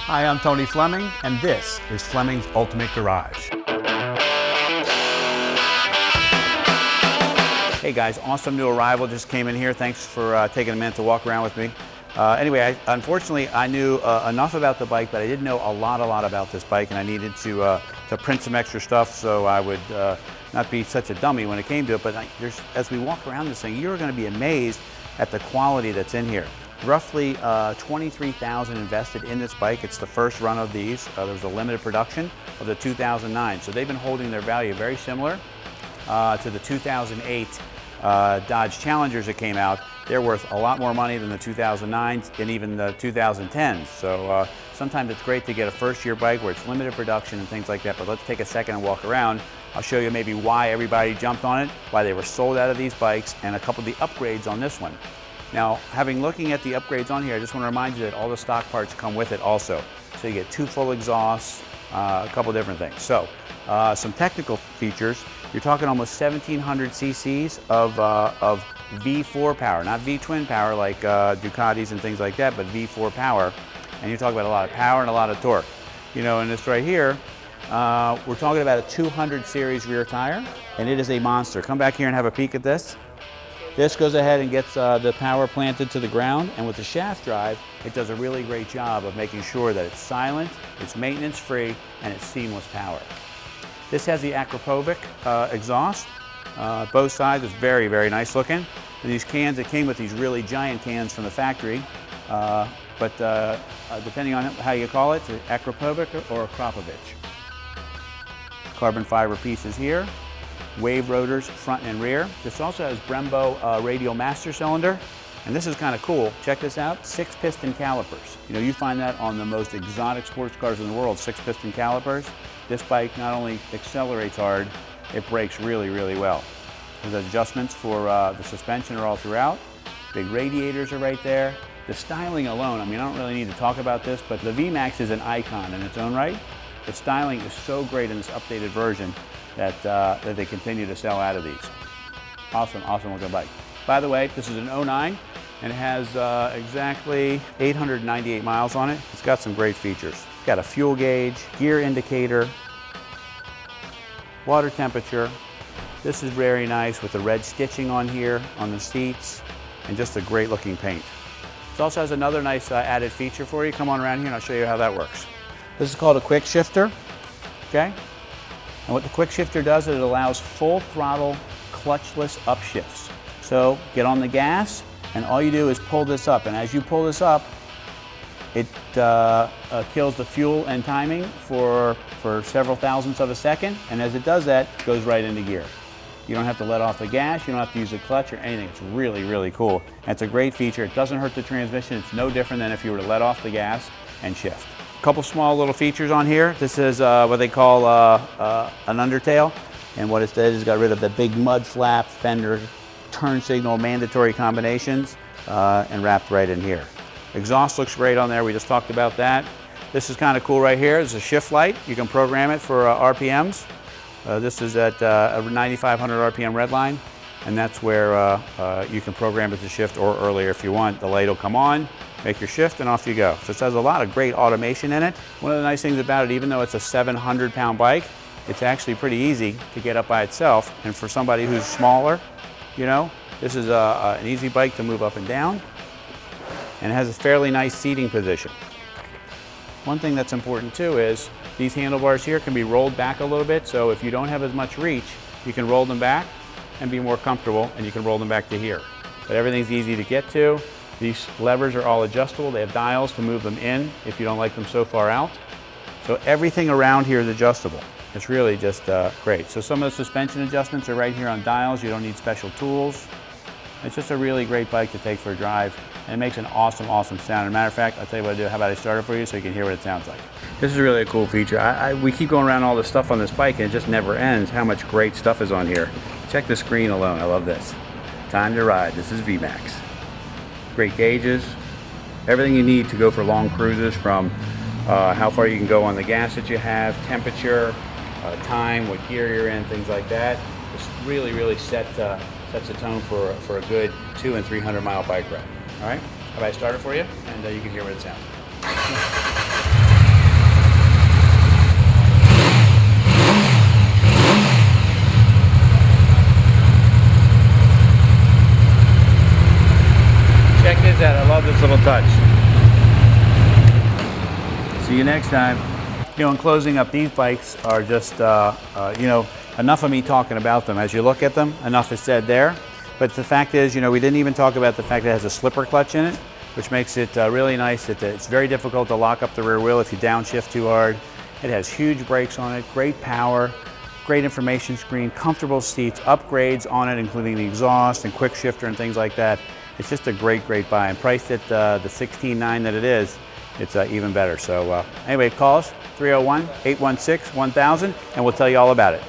Hi, I'm Tony Fleming, and this is Fleming's Ultimate Garage. Hey guys, awesome new arrival just came in here. Thanks for taking a minute to walk around with me. Anyway, unfortunately, I knew enough about the bike, but I didn't know a lot about this bike, and I needed to print some extra stuff so I would not be such a dummy when it came to it. But as we walk around this thing, you're going to be amazed at the quality that's in here. Roughly $23,000 invested in this bike. It's the first run of these. There was a limited production of the 2009, so they've been holding their value very similar to the 2008 Dodge Challengers that came out. They're worth a lot more money than the 2009s and even the 2010s. So sometimes it's great to get a first-year bike where it's limited production and things like that. But let's take a second and walk around. I'll show you maybe why everybody jumped on it, why they were sold out of these bikes, and a couple of the upgrades on this one. Now, looking at the upgrades on here, I just want to remind you that all the stock parts come with it also. So you get 2 full exhausts, a couple different things. So some technical features. You're talking almost 1,700 cc's of V4 power, not V-twin power like Ducatis and things like that, but V4 power. And you're talking about a lot of power and a lot of torque. You know, in this right here, we're talking about a 200 series rear tire, and it is a monster. Come back here and have a peek at this. This goes ahead and gets the power planted to the ground, and with the shaft drive, it does a really great job of making sure that it's silent, it's maintenance-free, and it's seamless power. This has the Akropovich exhaust. Both sides, it's very, very nice looking. And these cans, it came with these really giant cans from the factory, but depending on how you call it, it's Akropovich or Akropovich. Carbon fiber pieces here. Wave rotors front and rear. This also has Brembo radial master cylinder, and this is kind of cool. Check this out, 6 piston calipers. You know, you find that on the most exotic sports cars in the world, 6 piston calipers. This bike not only accelerates hard, it brakes really, really well. There's adjustments for the suspension are all throughout. Big radiators are right there. The styling alone, I mean, I don't really need to talk about this, but the VMAX is an icon in its own right. The styling is so great in this updated version that they continue to sell out of these. Awesome, awesome looking bike. By the way, this is an 09 and it has exactly 898 miles on it. It's got some great features. It's got a fuel gauge, gear indicator, water temperature. This is very nice with the red stitching on here, on the seats, and just a great looking paint. It also has another nice added feature for you. Come on around here and I'll show you how that works. This is called a quick shifter, okay? And what the quick shifter does is it allows full throttle clutchless upshifts. So get on the gas and all you do is pull this up, and as you pull this up, it kills the fuel and timing for several thousandths of a second, and as it does that, it goes right into gear. You don't have to let off the gas, you don't have to use the clutch or anything. It's really, really cool. And it's a great feature. It doesn't hurt the transmission. It's no different than if you were to let off the gas and shift. A couple small little features on here. This is what they call an undertail, and what it did is got rid of the big mud flap, fender, turn signal, mandatory combinations, and wrapped right in here. Exhaust looks great on there. We just talked about that. This is kind of cool right here. It's a shift light. You can program it for RPMs. This is at a 9,500 RPM red line, and that's where you can program it to shift or earlier if you want. The light will come on, make your shift, and off you go. So it has a lot of great automation in it. One of the nice things about it, even though it's a 700-pound bike, it's actually pretty easy to get up by itself. And for somebody who's smaller, you know, this is an easy bike to move up and down, and it has a fairly nice seating position. One thing that's important too is these handlebars here can be rolled back a little bit, so if you don't have as much reach, you can roll them back and be more comfortable, and you can roll them back to here. But everything's easy to get to. These levers are all adjustable. They have dials to move them in if you don't like them so far out. So everything around here is adjustable. It's really just great. So some of the suspension adjustments are right here on dials. You don't need special tools. It's just a really great bike to take for a drive, and it makes an awesome, awesome sound. As a matter of fact, I'll tell you what I do. How about I start it for you so you can hear what it sounds like. This is really a cool feature. We keep going around all this stuff on this bike, and it just never ends how much great stuff is on here. Check the screen alone. I love this. Time to ride. This is VMAX. Great gauges. Everything you need to go for long cruises, from how far you can go on the gas that you have, temperature, time, what gear you're in, things like that. Just really, really sets the tone for a good 200 and 300 mile bike ride. All right, how about I start it for you, and you can hear what it sounds like. See you next time. You know, in closing up, these bikes are just, you know, enough of me talking about them. As you look at them, enough is said there. But the fact is, you know, we didn't even talk about the fact that it has a slipper clutch in it, which makes it really nice. It's very difficult to lock up the rear wheel if you downshift too hard. It has huge brakes on it, great power, great information screen, comfortable seats, upgrades on it, including the exhaust and quick shifter and things like that. It's just a great, great buy. And priced at the $16,900 that it is, it's even better. So anyway, call us, 301-816-1000, and we'll tell you all about it.